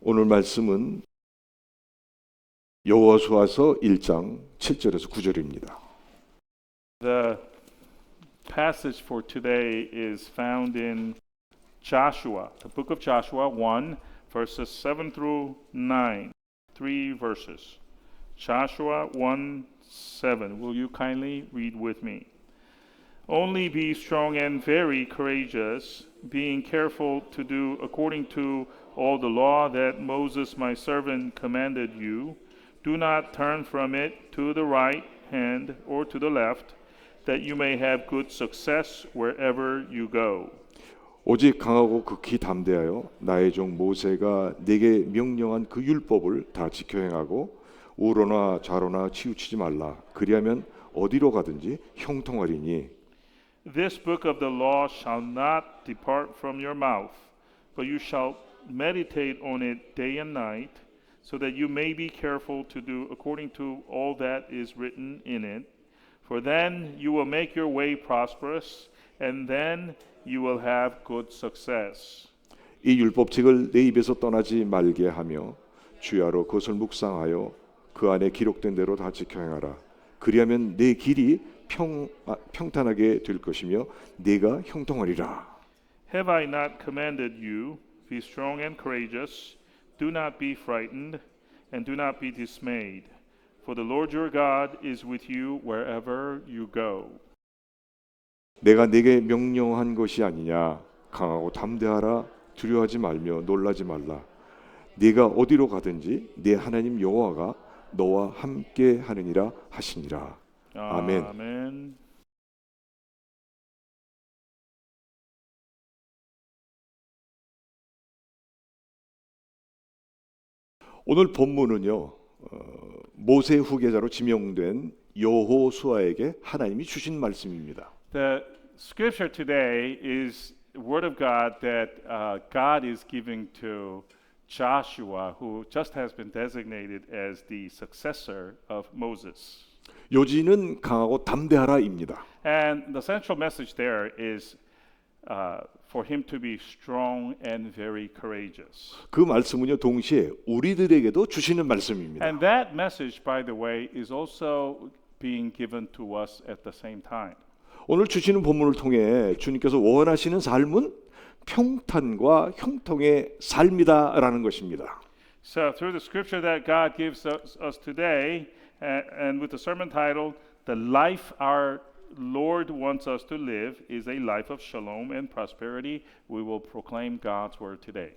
오늘 말씀은 여호수아서 1장 7절에서 9절입니다. The passage for today is found in Joshua, the book of Joshua 1, verses 7 through 9. 3 verses. Joshua 1, 7. Will you kindly read with me? Only be strong and very courageous, being careful to do according to all the law that Moses my servant commanded you. Do not turn from it to the right hand or to the left, that you may have good success wherever you go. 오직 강하고 극히 담대하여 나의 종 모세가 네게 명령한 그 율법을 다 지켜 행하고 우로나 좌로나 치우치지 말라. 그리하면 어디로 가든지 형통하리니. This book of the law shall not depart from your mouth, but you shall meditate on it day and night, so that you may be careful to do according to all that is written in it. For then you will make your way prosperous, and then you will have good success. 이 율법책을 내 입에서 떠나지 말게 하며 주야로 그것을 묵상하여 그 안에 기록된 대로 다 지켜 행하라. 그리하면 내 길이 평탄하게 될 것이며 네가 형통하리라. Have I not commanded you? Be strong and courageous. Do not be frightened, and do not be dismayed. For the Lord your God is with you wherever you go. 내가 네게 명령한 것이 아니냐. 강하고 담대하라. 두려워하지 말며 놀라지 말라. 네가 어디로 가든지 네 하나님 여호와가 너와 함께 하느니라 하시니라. 아멘. 아멘. 오늘 본문은요. 모세 후계자로 지명된 여호수아에게 하나님이 주신 말씀입니다. The scripture today is the word of God that God is giving to Joshua, who just has been designated as the successor of Moses. 요지는 강하고 담대하라입니다. And the central message there is for him to be strong and very courageous. 그 말씀은요 동시에 우리들에게도 주시는 말씀입니다. And that message, by the way, is also being given to us at the same time. 오늘 주시는 본문을 통해 주님께서 원하시는 삶은 평탄과 형통의 삶이다라는 것입니다. So through the scripture that God gives us today, and with the sermon title, "The Life Our Lord Wants Us to Live is a Life of Shalom and Prosperity," we will proclaim God's word today.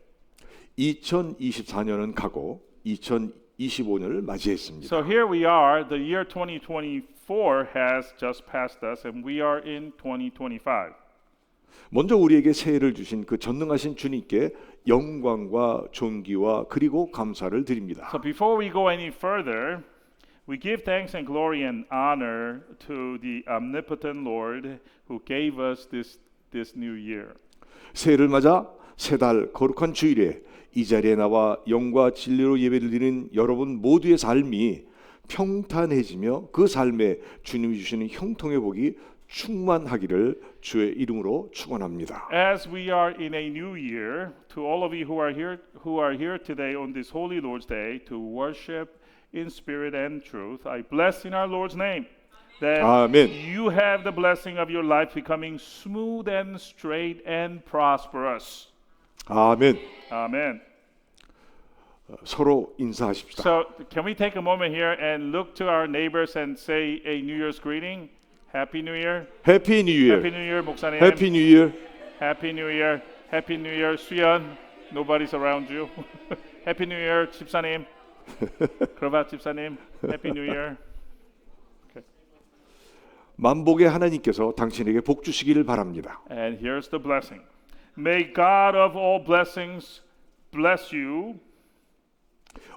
2024년은 가고 2025년을 맞이했습니다. So here we are, the year 2024 has just passed us, and we are in 2025. 먼저 우리에게 새해를 주신 그 전능하신 주님께 영광과 존귀와 그리고 감사를 드립니다. So before we go any further, we give thanks and glory and honor to the omnipotent Lord who gave us this new year. 새해를 맞아 세 달 거룩한 주일에 이 자리에 나와 영과 진리로 예배를 드리는 여러분 모두의 삶이 평탄해지며 그 삶에 주님이 주시는 형통의 복이 충만하기를 주의 이름으로 축원합니다. As we are in a new year, to all of you who are here today on this holy Lord's Day to worship in spirit and truth, I bless in our Lord's name that 아멘. you have the blessing of your life becoming smooth and straight and prosperous. 아멘. Amen. 서로 인사하십시다. So, can we take a moment here and look to our neighbors and say a New Year's greeting? Happy New Year. 해피 뉴 이어. Happy New Year, 목사님. 해피 뉴 이어. Happy New Year. Happy New Year, 수연. Nobody's around you. Happy New Year, 집사님. 크로바 집사님. Happy New Year. 만복의 하나님께서 당신에게 복 주시기를 바랍니다. And here's the blessing. May God of all blessings bless you.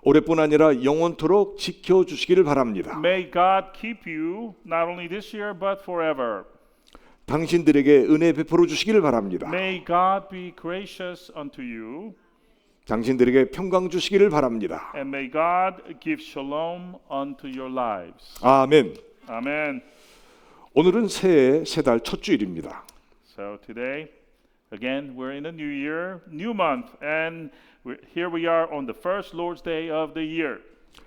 올해뿐 아니라 영원토록 지켜 주시기를 바랍니다. May God keep you not only this year but forever. 당신들에게 은혜 베풀어 주시기를 바랍니다. May God be gracious unto you. 당신들에게 평강 주시기를 바랍니다. And may God give shalom unto your lives. 아멘. Amen. 오늘은 새해 세 달 첫 주일입니다. So today Again, we're in a new year, new month, and here we are on the first Lord's Day of the year.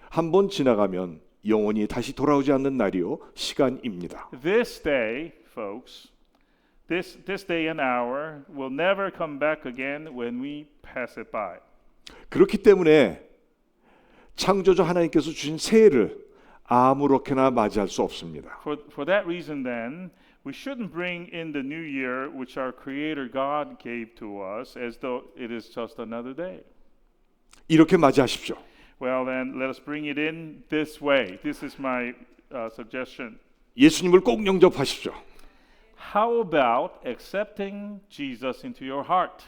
한 번 지나가면 영원히 다시 돌아오지 않는 날이요 시간입니다. This day, folks, this day and hour will never come back again when we pass it by. 그렇기 때문에 창조주 하나님께서 주신 새해를 아무렇게나 맞이할 수 없습니다. For that reason, then, we shouldn't bring in the new year which our Creator God gave to us as though it is just another day. 이렇게 맞이하십시오. Well, then, let us bring it in this way. This is my suggestion. 예수님을 꼭 영접하십시오. How about accepting Jesus into your heart?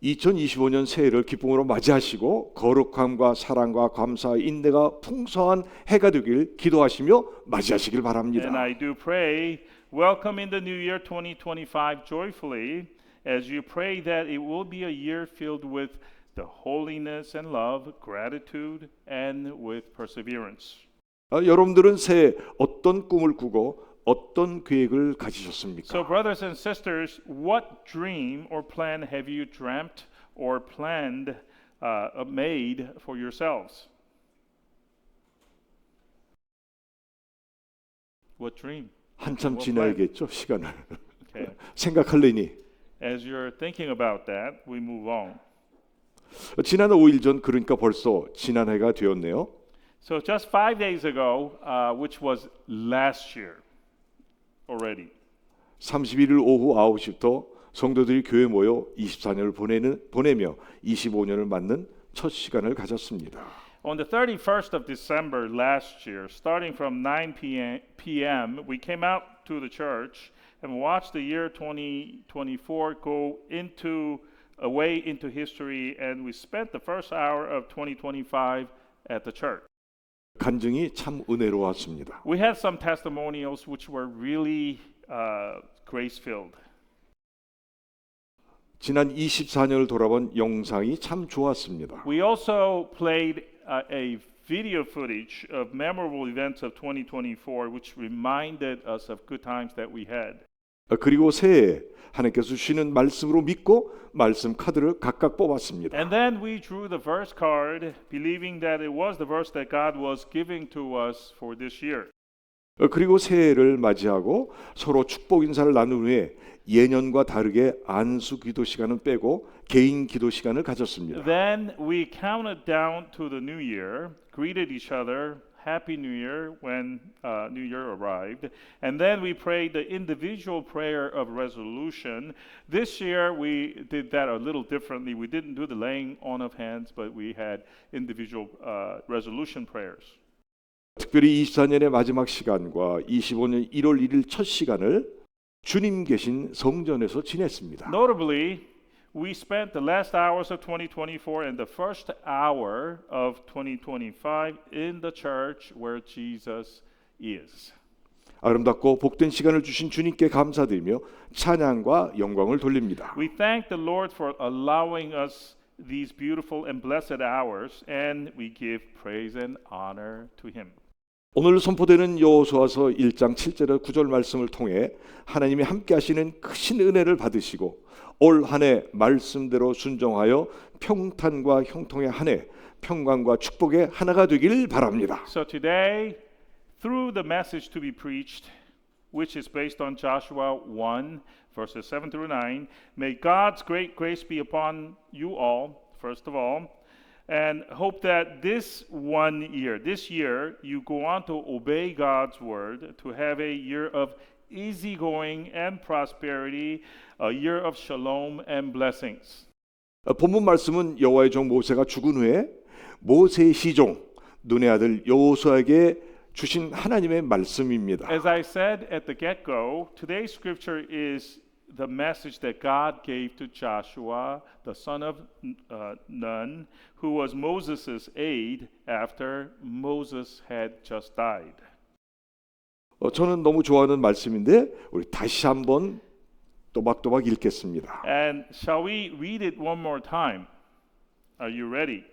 2025년 새해를 기쁨으로 맞이하시고 거룩함과 사랑과 감사와 인내가 풍성한 해가 되길 기도하시며 맞이하시길 바랍니다. And I do pray, welcome in the new year 2025 joyfully, as you pray that it will be a year filled with the holiness and love, gratitude, and with perseverance. 여러분들은 새해 어떤 꿈을 꾸고 어떤 계획을 가지셨습니까? So, brothers and sisters, what dream or plan have you dreamt or planned, made for yourselves? What dream? 한참 What 지나야겠죠 시간을. Okay. 생각할래니 As you're thinking about that, we move on. 지난 5일 전 그러니까 벌써 지난 해가 되었네요. So, just 5 days ago, which was last year already. 31일 오후 9시부터 성도들이 교회 모여 24년을 보내며 25년을 맞는 첫 시간을 가졌습니다. On the 31st of December last year, starting from 9 p.m., we came out to the church and watched the year 2024 go away into history, and we spent the first hour of 2025 at the church. 간증이 참 은혜로웠습니다. We had some testimonials which were really grace-filled. 지난 24년을 돌아본 영상이 참 좋았습니다. We also played a video footage of memorable events of 2024, which reminded us of good times that we had. 그리고 새해에 하나님께서 주시는 말씀으로 믿고 말씀 카드를 각각 뽑았습니다. And then we drew the verse card, believing that it was the verse that God was giving to us for this year. 그리고 새해를 맞이하고 서로 축복 인사를 나눈 후에 예년과 다르게 안수 기도 시간은 빼고 개인 기도 시간을 가졌습니다. Then we counted down to the new year, greeted each other, Happy New Year when New Year arrived, and then we prayed the individual prayer of resolution. This year we did that a little differently. We didn't do the laying on of hands, but we had individual resolution prayers. 특별히 24년의 마지막 시간과 25년 1월 1일 첫 시간을 주님 계신 성전에서 지냈습니다. Notably, we spent the last hours of 2024 and the first hour of 2025 in the church where Jesus is. 아름답고 복된 시간을 주신 주님께 감사드리며 찬양과 영광을 돌립니다. We thank the Lord for allowing us these beautiful and blessed hours, and we give praise and honor to Him. 오늘 선포되는 여호수아서 1장 7절의 9절 말씀을 통해 하나님이 함께 하시는 크신 은혜를 받으시고 올 한 해 말씀대로 순종하여 평탄과 형통의 한 해, 평강과 축복의 하나가 되길 바랍니다. So today, through the message to be preached, which is based on Joshua 1, verses 7 through 9, may God's great grace be upon you all, first of all, and hope that this year, you go on to obey God's word, to have a year of easygoing and prosperity, a year of shalom and blessings. 본문 말씀은 여호와의 종 모세가 죽은 후에 모세의 시종 눈의 아들 여호수아에게 주신 하나님의 말씀입니다. As I said at the get-go, today's scripture is the message that God gave to Joshua, the son of Nun, who was Moses' aide after Moses had just died. 저는 너무 좋아하는 말씀인데 우리 다시 한번 또박또박 읽겠습니다. And shall we read it one more time? Are you ready?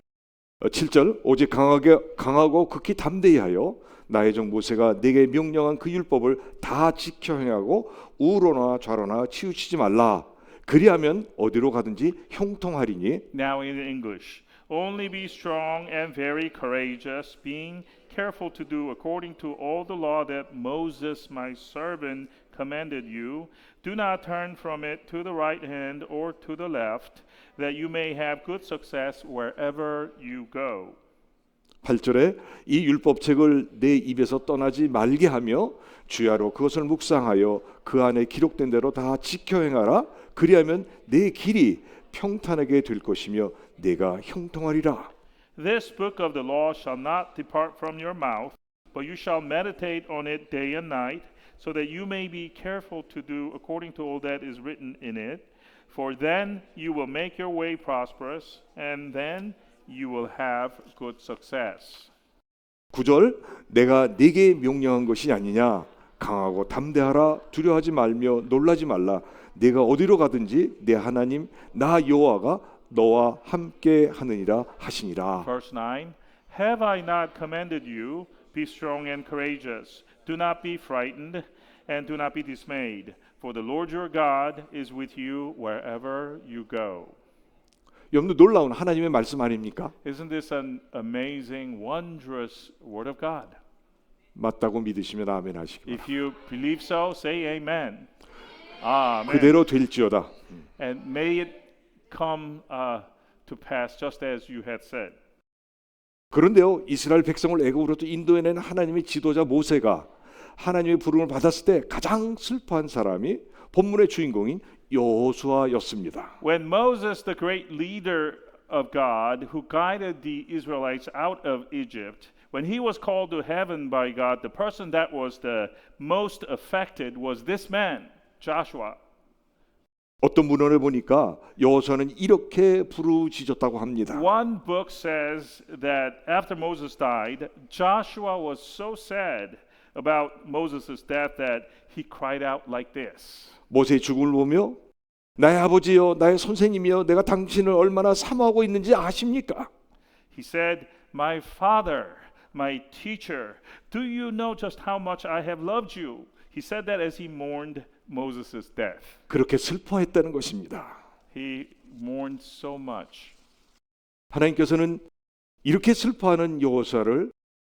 7절 오직 강하고 극히 담대히 하여 나의 종 모세가 내게 명령한 그 율법을 다 지켜 행하고 우로나 좌로나 치우치지 말라. 그리하면 어디로 가든지 형통하리니. Now in English. Only be strong and very courageous, being careful to do according to all the law that Moses my servant commanded you. Do not turn from it to the right hand or to the left, that you may have good success wherever you go. 8절에 이 율법책을 내 입에서 떠나지 말게 하며 주야로 그것을 묵상하여 그 안에 기록된 대로 다 지켜 행하라. 그리하면 내 길이 평탄하게 될 것이며 내가 형통하리라. This book of the law shall not depart from your mouth, but you shall meditate on it day and night, so that you may be careful to do according to all that is written in it. For then you will make your way prosperous, and then you will have good success. 9절 내가 네게 명령한 것이 아니냐. 강하고 담대하라. 두려워하지 말며 놀라지 말라. 내가 어디로 가든지 내 하나님 나 여호와가 너와 함께 하느니라 하시니라. Verse 9. Have I not commanded you? Be strong and courageous. Do not be frightened, and do not be dismayed. For the Lord your God is with you wherever you go. 여러분들 놀라운 하나님의 말씀 아닙니까? Isn't this an amazing, wondrous word of God? 맞다고 믿으시면 아멘 하시기 바랍니다. If you believe so, say amen. Amen. 그대로 될지어다. And may it come to pass just as you had said. 그런데요, 이스라엘 백성을 애굽으로부터 인도해낸 하나님의 지도자 모세가 하나님의 부름을 받았을 때 가장 슬퍼한 사람이 본문의 주인공인 여호수아였습니다. When Moses, the great leader of God, who guided the Israelites out of Egypt, when he was called to heaven by God, the person that was the most affected was this man, Joshua. 어떤 문헌을 보니까 여호수아는 이렇게 부르짖었다고 합니다. One book says that after Moses died, Joshua was so sad about Moses' death that he cried out like this. 모세의 죽음을 보며 나의 아버지여 나의 선생님이여 내가 당신을 얼마나 사모하고 있는지 아십니까? He said, "My father, my teacher, do you know just how much I have loved you?" He said that as he mourned Moses' death. 그렇게 슬퍼했다는 것입니다. He mourned so much. 하나님께서는 이렇게 슬퍼하는 여호수아를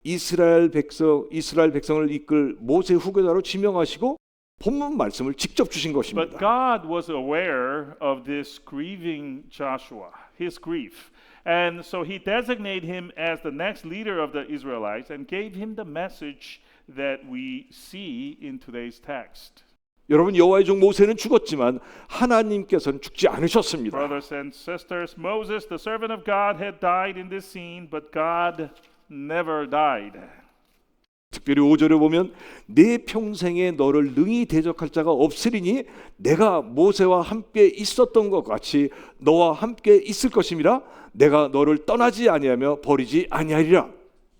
이스라엘 백성을 이끌 모세 후계자로 지명하시고 본문 말씀을 직접 주신 But 것입니다. God was aware of this grieving Joshua, his grief. And so he designated him as the next leader of the Israelites and gave him the message that we see in today's text. 여러분 여호와의 종 모세는 죽었지만 하나님께서는 죽지 않으셨습니다. Brothers and sisters, Moses, the servant of God, had died in this scene, but God never died. 특별히 5절에 보면 내 평생에 너를 능히 대적할 자가 없으리니 내가 모세와 함께 있었던 것 같이 너와 함께 있을 것임이라 내가 너를 떠나지 아니하며 버리지 아니하리라.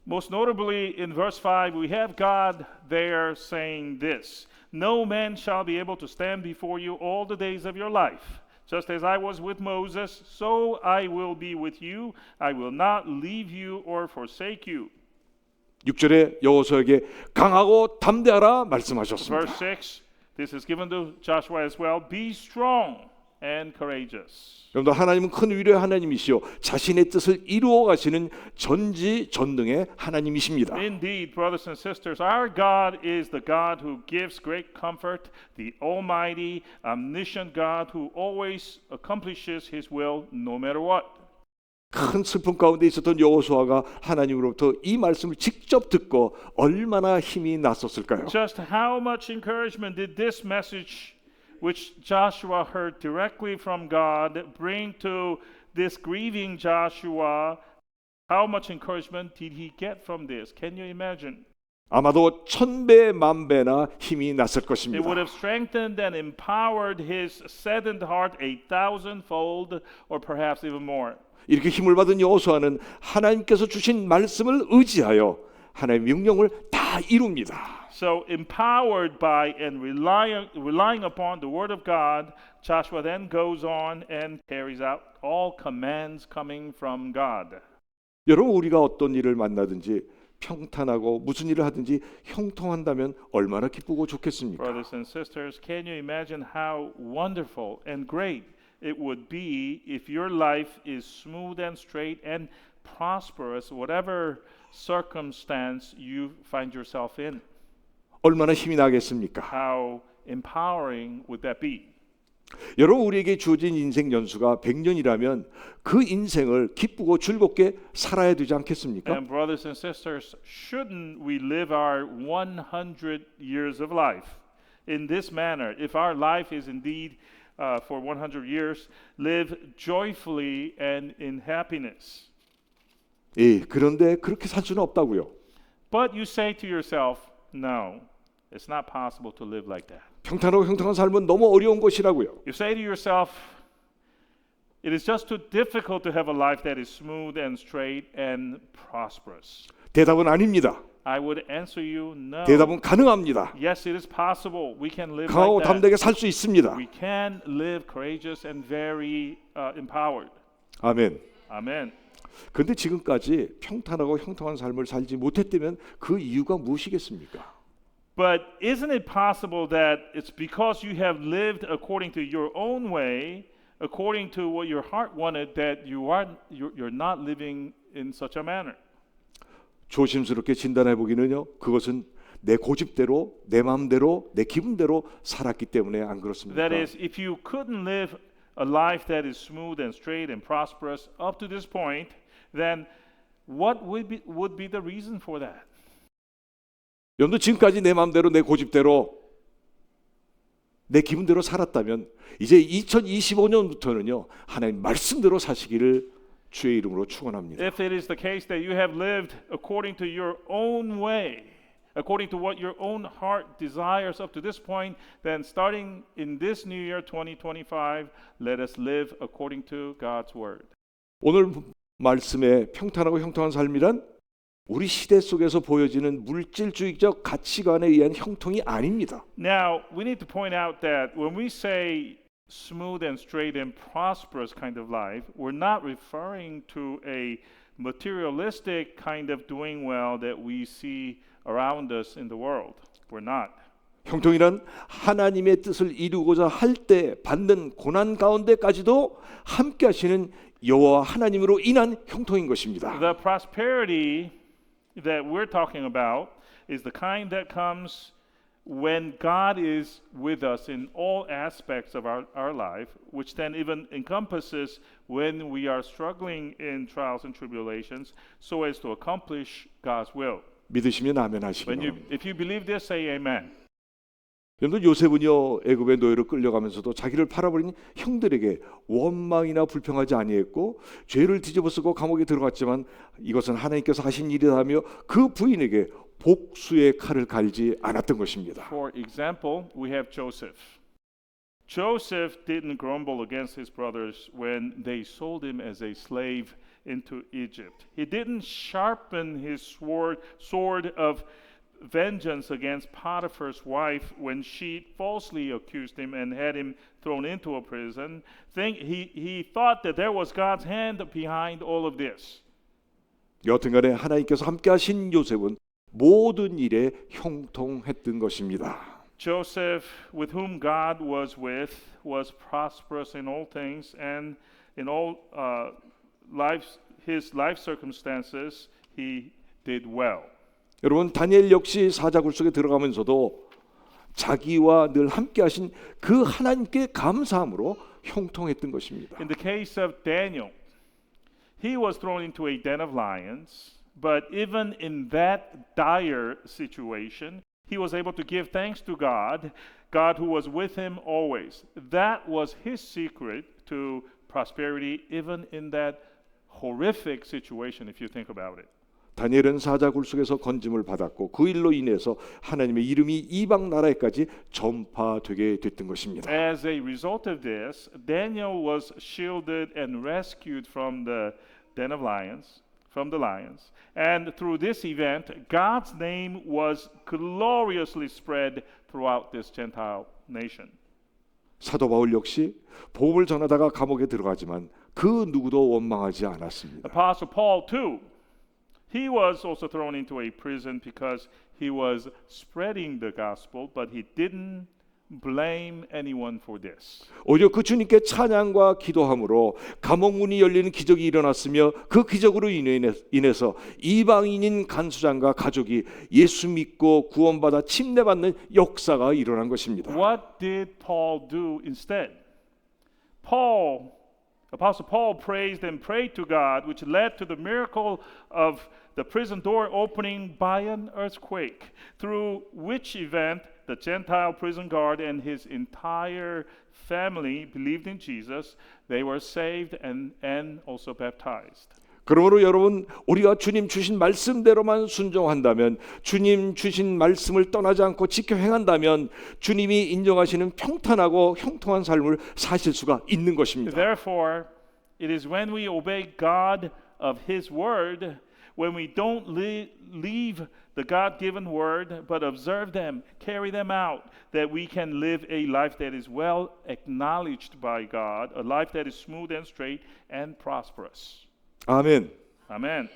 Most notably in verse 5 we have God there saying this, "No man shall be able to stand before you all the days of your life. Just as I was with Moses, so I will be with you. I will not leave you or forsake you." 6절에 여호수아에게 강하고 담대하라 말씀하셨습니다. Verse 6, this is given to Joshua as well. Be strong and courageous. 여러분들 하나님은 큰 위로의 하나님이시요 자신의 뜻을 이루어 가시는 전지전능의 하나님이십니다. Indeed, brothers and sisters, our God is the God who gives great comfort, the almighty, omniscient God who always accomplishes his will no matter what. 큰 슬픔 가운데 있었던 여호수아가 하나님으로부터 이 말씀을 직접 듣고 얼마나 힘이 났었을까요? Just how much encouragement did this message which Joshua heard directly from God bring to this grieving Joshua? How much encouragement did he get from this? Can you imagine? 아마도 1000배 만배나 힘이 났을 It 것입니다. would have strengthened and empowered his saddened heart 1,000-fold or perhaps even more. 이렇게 힘을 받은 여호수아는 하나님께서 주신 말씀을 의지하여 하나님의 명령을 다 이룹니다. So empowered by and relying upon the word of God, Joshua then goes on and carries out all commands coming from God. 여러분, 우리가 어떤 일을 만나든지 평탄하고 무슨 일을 하든지 형통한다면 얼마나 기쁘고 좋겠습니까? Brothers and sisters, can you imagine how wonderful and great it would be if your life is smooth and straight and prosperous, whatever circumstance you find yourself in? 얼마나 힘이 나겠습니까? How empowering would that be? 여러분, 우리에게 주어진 인생 연수가 100년이라면 그 인생을 기쁘고 즐겁게 살아야 되지 않겠습니까? And brothers and sisters, shouldn't we live our 100 years of life in this manner? If our life is indeed for 100 years, live joyfully and in happiness. 예, 그런데 그렇게 살 수는 없다고요. But you say to yourself, no, it's not possible to live like that. 평탄하고 형통한 삶은 너무 어려운 것이라고요. You say to yourself, it is just too difficult to have a life that is smooth and straight and prosperous. 대답은 아닙니다. I would answer you, no. 대답은 가능합니다. Yes, it is possible. We can live 강하고 like that. 담대하게 살 수 있습니다. We can live courageous and very empowered. 아멘. Amen. 그런데 지금까지 평탄하고 형통한 삶을 살지 못했다면 그 이유가 무엇이겠습니까? But isn't it possible that it's because you have lived according to your own way, according to what your heart wanted, that you're not living in such a manner? 조심스럽게 진단해 보기는요. 그것은 내 고집대로, 내 마음대로, 내 기분대로 살았기 때문에 안 그렇습니까? That is, if you couldn't live a life that is smooth and straight and prosperous up to this point, then what would be the reason for that? 여러분도 지금까지 내 마음대로, 내 고집대로, 내 기분대로 살았다면 이제 2025년부터는요. 하나님 말씀대로 사시기를 주의 이름으로 축원합니다. If it is the case that you have lived according to your own way, according to what your own heart desires up to this point, then starting in this new year 2025, let us live according to God's word. 오늘 말씀의 평탄하고 형통한 삶이란 우리 시대 속에서 보여지는 물질주의적 가치관에 의한 형통이 아닙니다. Now, we need to point out that when we say smooth and straight and prosperous kind of life, we're not referring to a materialistic kind of doing well that we see around us in the world. We're not. 형통이란 하나님의 뜻을 이루고자 할 때 받는 고난 가운데까지도 함께 하시는 여호와 하나님으로 인한 형통인 것입니다. The prosperity that we're talking about is the kind that comes when God is with us in all aspects of our life, which then even encompasses when we are struggling in trials and tribulations so as to accomplish God's will. 믿으시면 아멘 하시기 바랍니다. If you believe this, say amen. 여러분, 요셉은요 애굽의 노예로 끌려가면서도 자기를 팔아버린 형들에게 원망이나 불평하지 아니했고 죄를 뒤집어쓰고 감옥에 들어갔지만 이것은 하나님께서 하신 일이라며 그 부인에게 복수의 칼을 갈지 않았던 것입니다. For example, we have Joseph. Joseph didn't grumble against his brothers when they sold him as a slave into Egypt. He didn't sharpen his sword of vengeance against Potiphar's wife when she falsely accused him and had him thrown into a prison. He thought that there was God's hand behind all of this. 여튼간에 하나님께서 함께하신 요셉은 모든 일에 형통했던 것입니다. Joseph, with whom God was with, was prosperous in all things, and in all his life circumstances, he did well. 여러분, 다니엘 역시 사자굴 속에 들어가면서도 자기와 늘 함께하신 그 하나님께 감사함으로 형통했던 것입니다. In the case of Daniel, he was thrown into a den of lions, but even in that dire situation, he was able to give thanks to God who was with him always. That was his secret to prosperity, even in that horrific situation, if you think about it. 다니엘은 사자굴 속에서 건짐을 받았고 그 일로 인해서 하나님의 이름이 이방 나라에까지 전파되게 됐던 것입니다. As a result of this, Daniel was shielded and rescued from the den of lions, from the lions. And through this event, God's name was gloriously spread throughout this Gentile nation. 사도 바울 역시 복음을 전하다가 감옥에 들어가지만 그 누구도 원망하지 않았습니다. Apostle Paul too He was also thrown into a prison because he was spreading the gospel, but he didn't blame anyone for this. 오히려 그 주님께 찬양과 기도함으로 감옥 문이 열리는 기적이 일어났으며 그 기적으로 인해서 이방인인 간수장과 가족이 예수 믿고 구원받아 침례받는 역사가 일어난 것입니다. What did Paul do instead? Apostle Paul praised and prayed to God, which led to the miracle of the prison door opening by an earthquake, through which event the Gentile prison guard and his entire family believed in Jesus. They were saved and also baptized. 그러므로 여러분, 우리가 주님 주신 말씀대로만 순종한다면, 주님 주신 말씀을 떠나지 않고 지켜 행한다면 주님이 인정하시는 평탄하고 형통한 삶을 사실 수가 있는 것입니다. Therefore, it is when we obey God of His word, when we don't leave the God-given word, but observe them, carry them out, that we can live a life that is well acknowledged by God, a life that is smooth and straight and prosperous. 아멘. Amen.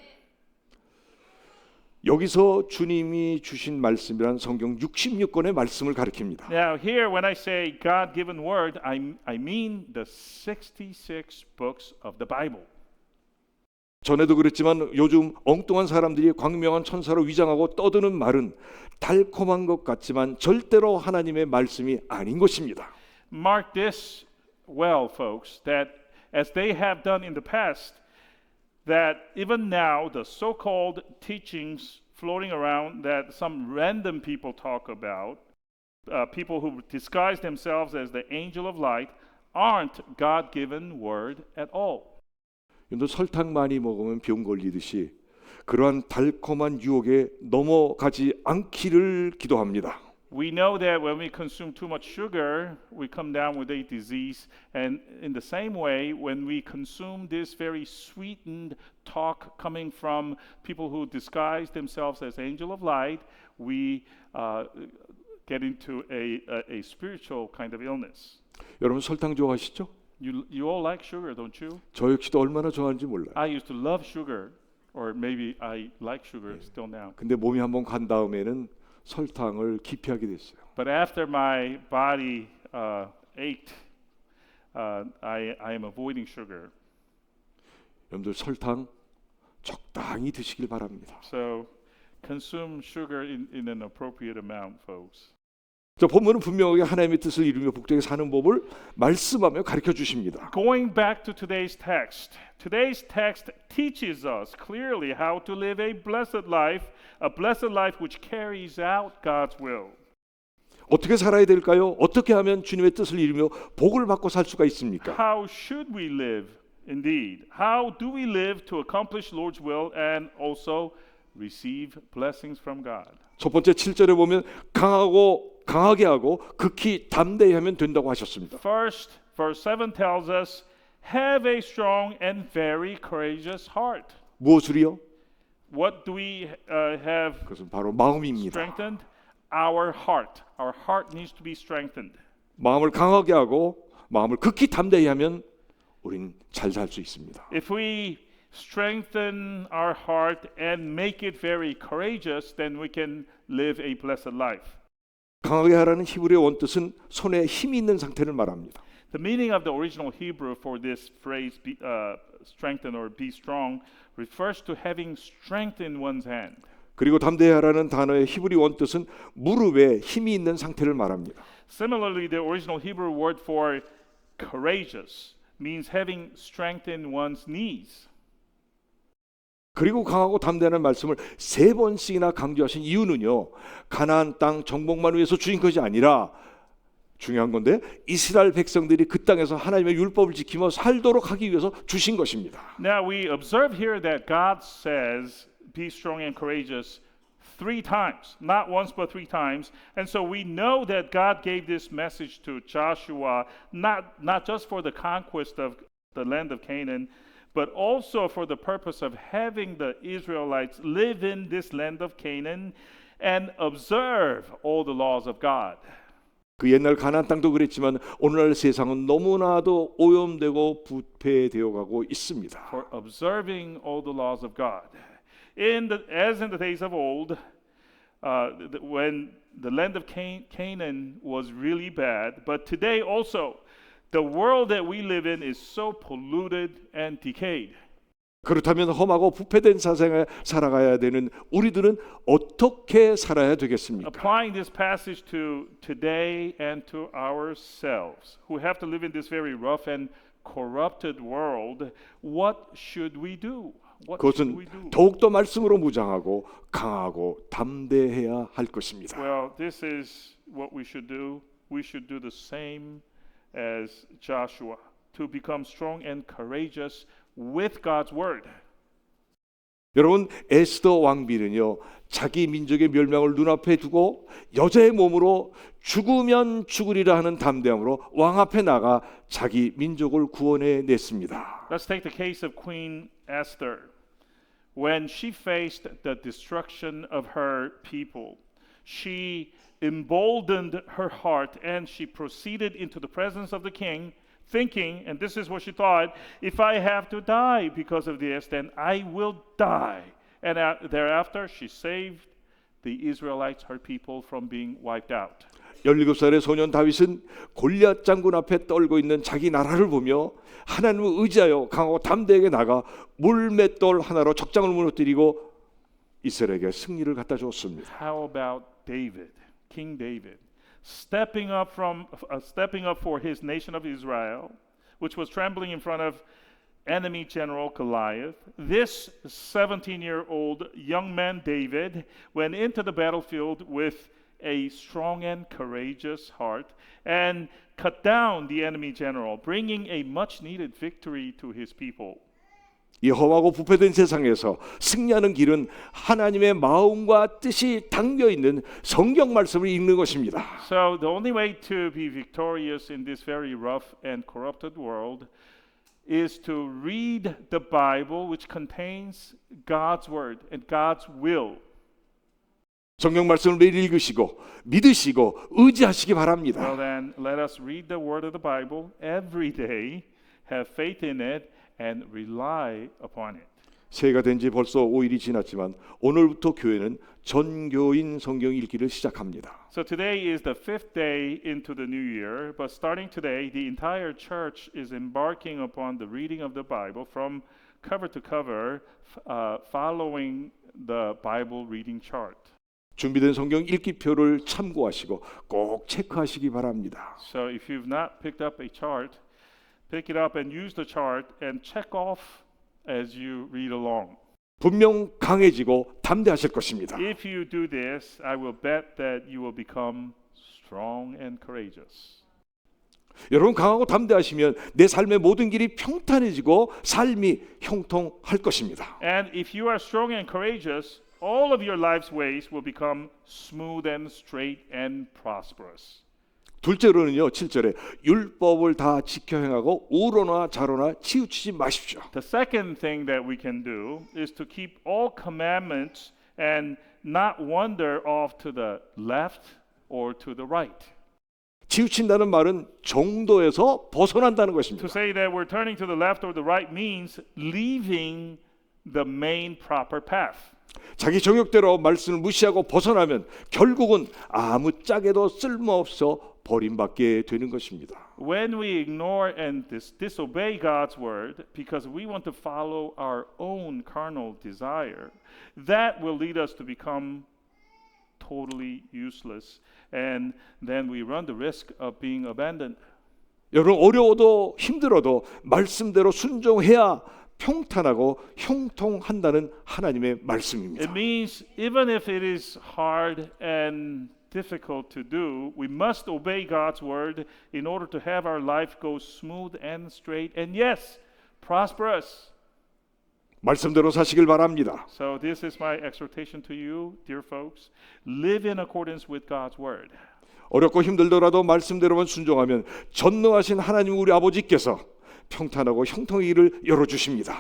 여기서 주님이 주신 말씀이란 성경 66권의 말씀을 가리킵니다. Now here when I say God-given word, I mean the 66 books of the Bible. 전에도 그랬지만 요즘 엉뚱한 사람들이 광명한 천사로 위장하고 떠드는 말은 달콤한 것 같지만 절대로 하나님의 말씀이 아닌 것입니다. Mark this well, folks, that as they have done in the past, that even now the so-called teachings floating around that some random people talk about, people who disguise themselves as the angel of light, aren't God-given word at all. 여러분, 설탕 많이 먹으면 병 걸리듯이 그러한 달콤한 유혹에 넘어가지 않기를 기도합니다. We know that when we consume too much sugar, we come down with a disease. And in the same way, when we consume this very sweetened talk coming from people who disguise themselves as angel of light, we get into a spiritual kind of illness. 여러분 설탕 좋아하시죠? You all like sugar, don't you? 저 역시도 얼마나 좋아하는지 몰라요. I used to love sugar, or maybe I like sugar still now. 근데 몸이 한번 간 다음에는 설탕을 기피하게 됐어요. But after my body ached, I am avoiding sugar. 여러분들 설탕 적당히 드시길 바랍니다. So consume sugar in an appropriate amount, folks. 저 본문은 분명하게 하나님의 뜻을 이루며 복되게 사는 법을 말씀하며 가르쳐 주십니다. Going back to today's text teaches us clearly how to live a blessed life which carries out God's will. 어떻게 살아야 될까요? 어떻게 하면 주님의 뜻을 이루며 복을 받고 살 수가 있습니까? How should we live indeed? How do we live to accomplish Lord's will and also receive blessings from God? 첫 번째 7절에 보면 강하게 하고 극히 담대히 하면 된다고 하셨습니다. First, verse 7 tells us, have a strong and very courageous heart. 무엇을요? What do we have 그것은 바로 마음입니다. strengthened? Our heart. Our heart needs to be strengthened. 마음을 강하게 하고 마음을 극히 담대히 하면 우린 잘 살 수 있습니다. If we strengthen our heart and make it very courageous, then we can live a blessed life. 강하게 하라는 히브리어 원뜻은 손에 힘이 있는 상태를 말합니다. The meaning of the original Hebrew for this phrase, strengthen or be strong, refers to having strength in one's hand. 그리고 담대히 하라는 단어의 히브리 원뜻은 무릎에 힘이 있는 상태를 말합니다. Similarly, the original Hebrew word for courageous means having strength in one's knees. 그리고 강하고 담대하는 말씀을 3번씩이나 강조하신 이유는요, 가나안 땅 정복만 위해서 주신 것이 아니라 중요한 건데 이스라엘 백성들이 그 땅에서 하나님의 율법을 지키며 살도록 하기 위해서 주신 것입니다. Now we observe here that God says, "Be strong and courageous." 3 times, not once but 3 times. And so we know that God gave this message to Joshua not just for the conquest of the land of Canaan, but also for the purpose of having the Israelites live in this land of Canaan and observe all the laws of God. 그 옛날 가나안 땅도 그랬지만 오늘날 세상은 너무나도 오염되고 부패되어 가고 있습니다. For observing all the laws of God. as in the days of old, when the land of Canaan was really bad, but today also, the world that we live in is so polluted and decayed. 그렇다면 험하고 부패된 세상에 살아가야 되는 우리들은 어떻게 살아야 되겠습니까? Applying this passage to today and to ourselves, who have to live in this very rough and corrupted world, what should we do? What should we 그것은 do? 더욱더 말씀으로 무장하고 강하고 담대해야 할 것입니다. Well, this is what we should do. We should do the same as Joshua, to become strong and courageous with God's word. 여러분, 에스더 왕비는요, 자기 민족의 멸망을 눈앞에 두고 여자의 몸으로 죽으면 죽으리라 하는 담대함으로 왕 앞에 나가 자기 민족을 구원해 냈습니다. Let's take the case of Queen Esther. When she faced the destruction of her people, she emboldened her heart and she proceeded into the presence of the king, thinking, and this is what she thought, if I have to die because of this, then I will die. And thereafter, she saved the Israelites, her people, from being wiped out. 17살의 소년 다윗은 골리앗 장군 앞에 떨고 있는 자기 나라를 보며 하나님을 의지하여 강하고 담대하게 나가 물맷돌 하나로 적장을 무너뜨리고 이스라엘에게 승리를 갖다 주었습니다. How about David, King David, stepping up for his nation of Israel, which was trembling in front of enemy general Goliath? This 17-year-old young man David went into the battlefield with a strong and courageous heart and cut down the enemy general, bringing a much-needed victory to his people. 이 험하고 부패된 세상에서 승리하는 길은 하나님의 마음과 뜻이 담겨 있는 성경 말씀을 읽는 것입니다. So the only way to be victorious in this very rough and corrupted world is to read the Bible, which contains God's word and God's will. 성경 말씀을 매일 읽으시고 믿으시고 의지하시기 Well 바랍니다. then, let us read the word of the Bible every day, have faith in it, and rely upon it. 새해가 된 지 벌써 5일이 지났지만 오늘부터 교회는 전교인 성경 읽기를 시작합니다. So today is the 5th day into the new year, but starting today, the entire church is embarking upon the reading of the Bible from cover to cover, following the Bible reading chart. 준비된 성경 읽기표를 참고하시고 꼭 체크하시기 바랍니다. So if you've not picked up a chart, pick it up and use the chart and check off as you read along. 분명 강해지고 담대하실 것입니다. If you do this, I will bet that you will become strong and courageous. 여러분 강하고 담대하시면 내 삶의 모든 길이 평탄해지고 삶이 형통할 것입니다. And if you are strong and courageous, all of your life's ways will become smooth and straight and prosperous. 둘째로는요, 7절에 율법을 다 지켜 행하고 우로나 좌로나 치우치지 마십시오. The second thing that we can do is to keep all commandments and not wander off to the left or to the right. 치우친다는 말은 정도에서 벗어난다는 To 것입니다. say that we're turning to the left or the right means leaving the main proper path. 자기 정욕대로 말씀을 무시하고 벗어나면 결국은 아무짝에도 쓸모없어 버림받게 되는 것입니다. When we ignore and disobey God's word because we want to follow our own carnal desire, that will lead us to become totally useless, and then we run the risk of being abandoned. 여러분 어려워도 힘들어도 말씀대로 순종해야 평탄하고 형통한다는 하나님의 말씀입니다. It means even if it is hard and difficult to do, we must obey God's word in order to have our life go smooth and straight and yes, prosperous. 말씀대로 사시길 바랍니다. So this is my exhortation to you, dear folks. Live in accordance with God's word. 어렵고 힘들더라도 말씀대로만 순종하면 전능하신 하나님 우리 아버지께서 평탄하고 형통의 길을 열어주십니다.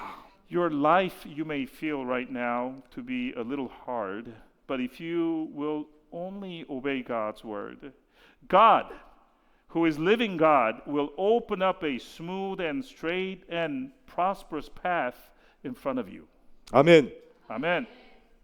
Your life you may feel right now to be a little hard, but if you will only obey God's word, God, who is living God, will open up a smooth and straight and prosperous path in front of you. 아멘. Amen.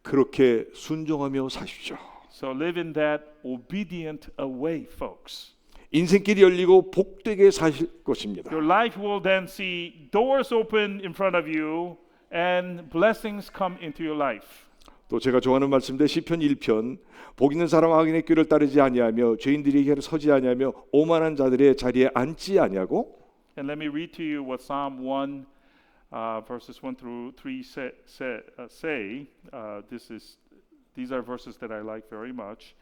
그렇게 순종하며 사십시오. So live in that obedient way, folks. 인생길이 열리고 복되게 사실 것입니다. Your life will then see doors open in front of you and blessings come into your life. 또 제가 좋아하는 말씀인데 시편 1편 복 있는 사람 악인의 꾀를 따르지 아니하며 죄인들이 곁에 서지 아니하며 오만한 자들의 자리에 앉지 아니하고 And let me read to you what Psalm 1 verses 1 through 3 say. These are verses that I like very much.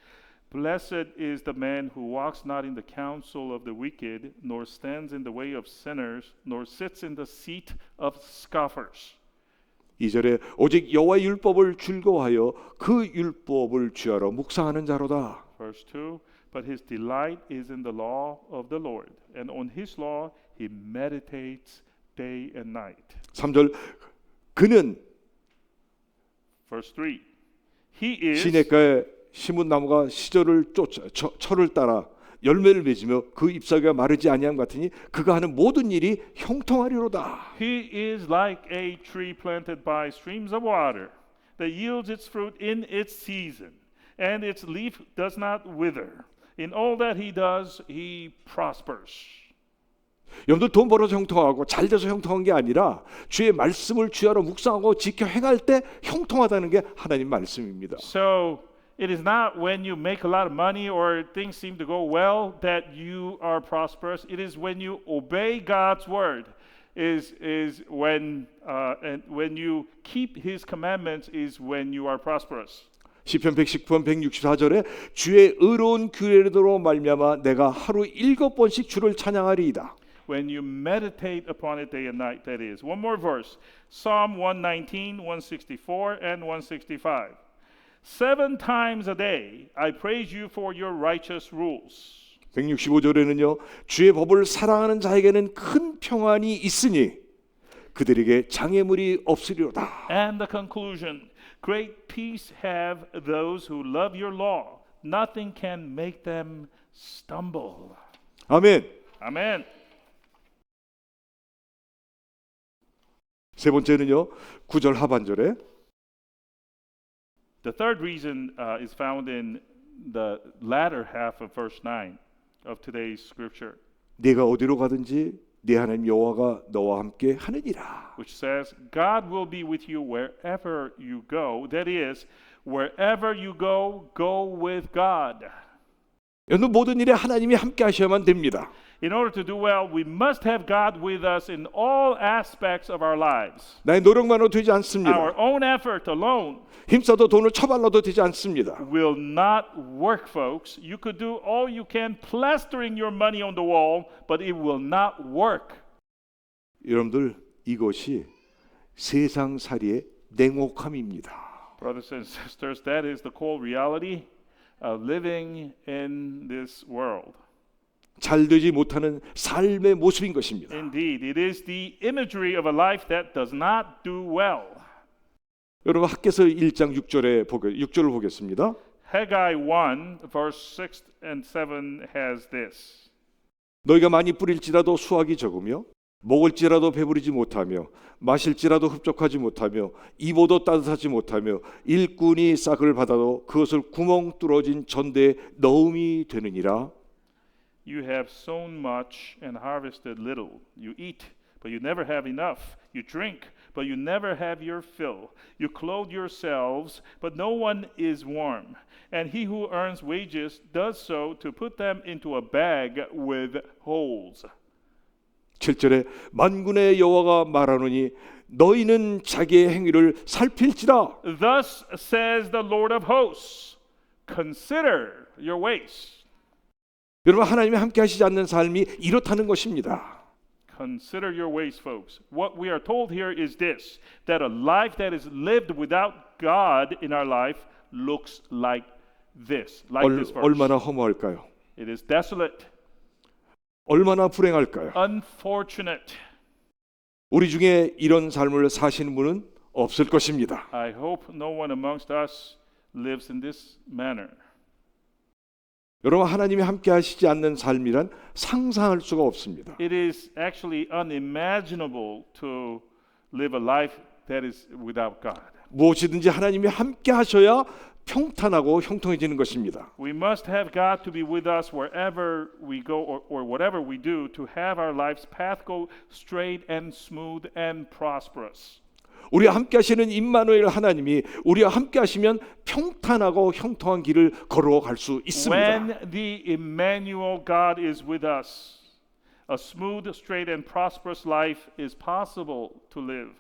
Blessed is the man who walks not in the counsel of the wicked, nor stands in the way of sinners, nor sits in the seat of scoffers. 2절에 오직 여호와의 율법을 즐거워하여 그 율법을 취하러 묵상하는 자로다. Verse 2, but his delight is in the law of the Lord, and on his law he meditates day and night. 3절 그는 Verse 3, he is 시냇가에 심은 나무가 시절을 쫓아 철을 따라 열매를 맺으며 그 잎사귀가 마르지 아니함 같으니 그가 하는 모든 일이 형통하리로다. He is like a tree planted by streams of water that yields its fruit in its season, and its leaf does not wither. In all that he does, he prospers. 여러분들 돈 벌어서 형통하고 잘 돼서 형통한 게 아니라 주의 말씀을 취하러 묵상하고 지켜 행할 때 형통하다는 게 하나님 말씀입니다. So it is not when you make a lot of money or things seem to go well that you are prosperous. It is when you obey God's word. Is when and when you keep His commandments is when you are prosperous. 시편 119편 164절에 주의 의로운 규례대로 말미암아 내가 하루 7번씩 주를 찬양하리이다. When you meditate upon it day and night, that is. One more verse. Psalm 119, 164, and 165. 7 times a day I praise you for your righteous rules. 165절에는요. 주의 법을 사랑하는 자에게는 큰 평안이 있으니 그들에게 장애물이 없으리로다. And the conclusion. Great peace have those who love your law. Nothing can make them stumble. 아멘. Amen. 세 번째는요. 9절 하반절에 The third reason is found in the latter half of verse 9 of today's scripture, 네가 어디로 가든지 네 하나님 여호와가 너와 함께 하느니라. which says, God will be with you wherever you go. That is, wherever you go, go with God. 여러분 모든 일에 하나님이 함께 하셔야만 됩니다. In order to do well, we must have God with us in all aspects of our lives. 나의 노력만으로 되지 않습니다. Our own effort alone 힘써도 돈을 처발라도 되지 않습니다. will not work, folks. You could do all you can plastering your money on the wall, but it will not work. 여러분들 이것이 세상살이의 냉혹함입니다. Brothers and sisters, that is the cold reality of living in this world. 잘 되지 못하는 삶의 모습인 것입니다. Indeed, it is the imagery of a life that does not do well. 여러분 학개서 1장 6절을 보겠습니다. Haggai 1, verse 6 and 7 has this. 너희가 많이 뿌릴지라도 수확이 적으며 먹을지라도 배부르지 못하며 마실지라도 흡족하지 못하며 입어도 따뜻하지 못하며 일꾼이 싹을 받아도 그것을 구멍 뚫어진 전대에 넣음이 되느니라. You have sown much and harvested little. You eat, but you never have enough. You drink, but you never have your fill. You clothe yourselves, but no one is warm. And he who earns wages does so to put them into a bag with holes. 7절에 만군의 여호와가 말하노니 너희는 자기의 행위를 살필지라. Thus says the Lord of hosts, consider your ways. 여러분 하나님이 함께 하시지 않는 삶이 이렇다는 것입니다. Consider your ways, folks. What we are told here is this, that a life that is lived without God in our life looks like this verse. 얼마나 허무할까요? It is desolate, 얼마나 불행할까요? unfortunate. 우리 중에 이런 삶을 사시는 분은 없을 것입니다. I hope no one amongst us lives in this manner. 여러분 하나님이 함께 하시지 않는 삶이란 상상할 수가 없습니다. It is actually unimaginable to live a life that is without God. 무엇이든지 하나님이 함께 하셔야 평탄하고 형통해지는 것입니다. We must have God to be with us wherever we go or whatever we do to have our life's path go straight and smooth and prosperous. 우리와 함께 하시는 임마누엘 하나님이 우리와 함께 하시면 평탄하고 형통한 길을 걸어갈 수 있습니다. When the Emmanuel God is with us, a smooth, straight and prosperous life is possible to live.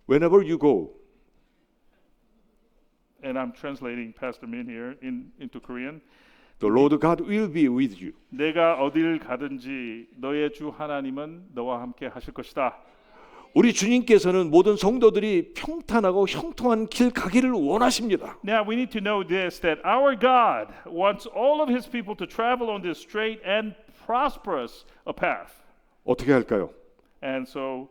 Whenever you go, And I'm translating Pastor Min here into Korean. the Lord God will be with you. 내가 어딜 가든지 너의 주 하나님은 너와 함께 하실 것이다. 우리 주님께서는 모든 성도들이 평탄하고 형통한 길 가기를 원하십니다. Now we need to know this, that our God wants all of his people to travel on this straight and prosperous a path. 어떻게 할까요? And so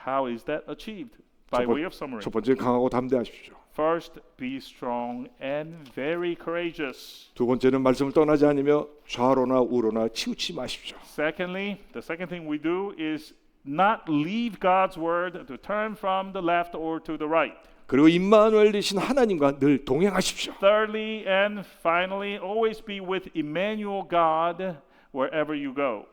how is that achieved? By way of summary. 첫 번째, 강하고 담대하십시오. First, be strong and very courageous. 두 번째는 말씀을 떠나지 않으며 좌로나 우로나 치우치지 마십시오. Secondly, the second thing we do is not leave God's word to turn from the left or to the right. 그리고 임마누엘 되신 하나님과 늘 동행하십시오. Thirdly and finally, always be with Emmanuel God wherever you go.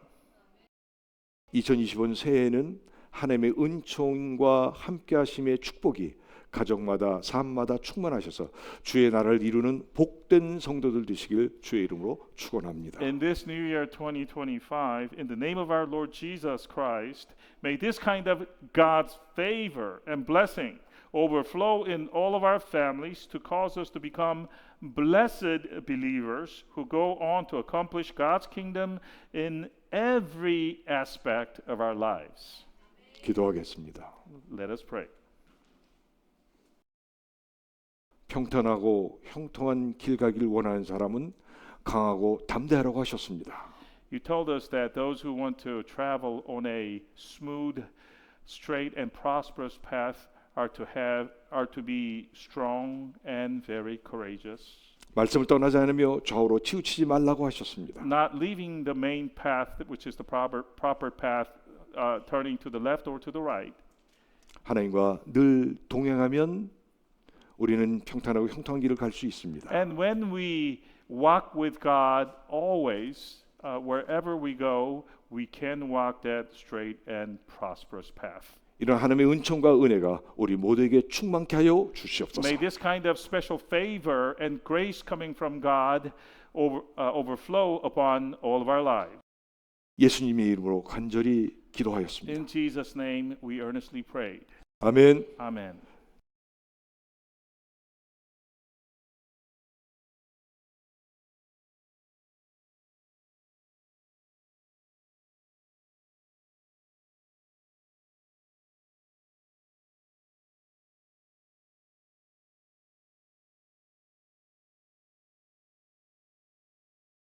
2025년 새해에는 하나님의 은총과 함께하심의 축복이 가정마다 삶마다 충만하셔서 주의 나라를 이루는 복된 성도들 되시길 주의 이름으로 축원합니다. In this new year 2025, in the name of our Lord Jesus Christ, may this kind of God's favor and blessing overflow in all of our families to cause us to become blessed believers who go on to accomplish God's kingdom in every aspect of our lives. 기도하겠습니다. Let us pray. 평탄하고 형통한 길 가기를 원하는 사람은 강하고 담대하라고 하셨습니다. You told us that those who want to travel on a smooth, straight, and prosperous path are to be strong and very courageous. 말씀을 떠나지 않으며 좌우로 치우치지 말라고 하셨습니다. Not leaving the main path, which is the proper path, turning to the left or to the right. 하나님과 늘 동행하면 우리는 평탄하고 형통한 길을 갈 수 있습니다. And when we walk with God always, wherever we go, we can walk that straight and prosperous path. 이런 하나님의 은총과 은혜가 우리 모두에게 충만케 하여 주시옵소서. May this kind of special favor and grace coming from God overflow upon all of our lives. 예수님의 이름으로 간절히 기도하였습니다. In Jesus' name, we earnestly prayed. 아멘. Amen.